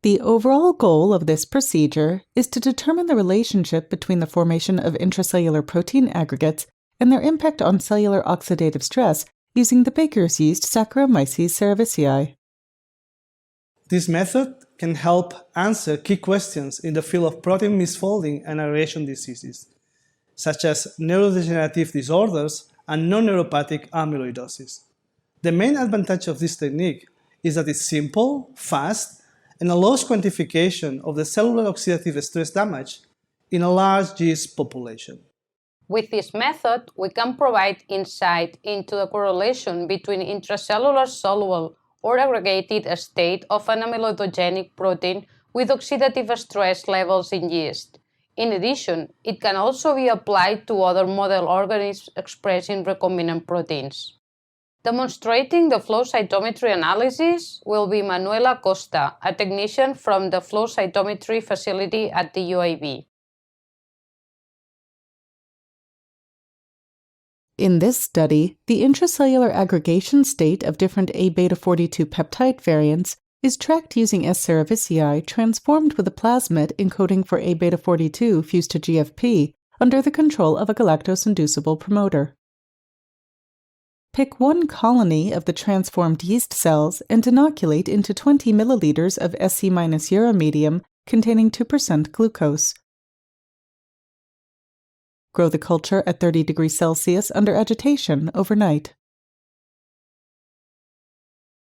The overall goal of this procedure is to determine the relationship between the formation of intracellular protein aggregates and their impact on cellular oxidative stress using the baker's yeast Saccharomyces cerevisiae. This method can help answer key questions in the field of protein misfolding and aggregation diseases, such as neurodegenerative disorders and non-neuropathic amyloidosis. The main advantage of this technique is that it's simple, fast, and allows quantification of the cellular oxidative stress damage in a large yeast population. With this method, we can provide insight into the correlation between intracellular soluble or aggregated state of an amyloidogenic protein with oxidative stress levels in yeast. In addition, it can also be applied to other model organisms expressing recombinant proteins. Demonstrating the flow cytometry analysis will be Manuela Costa, a technician from the flow cytometry facility at the UAB. In this study, the intracellular aggregation state of different Aβ42 peptide variants is tracked using S. cerevisiae transformed with a plasmid encoding for Aβ42 fused to GFP under the control of a galactose-inducible promoter. Pick one colony of the transformed yeast cells and inoculate into 20 milliliters of Sc- medium containing 2% glucose. Grow the culture at 30 degrees Celsius under agitation overnight.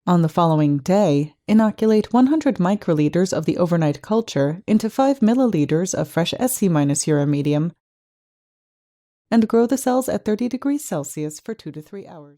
On the following day, inoculate 100 microliters of the overnight culture into 5 milliliters of fresh Sc- medium and grow the cells at 30 degrees Celsius for 2 to 3 hours.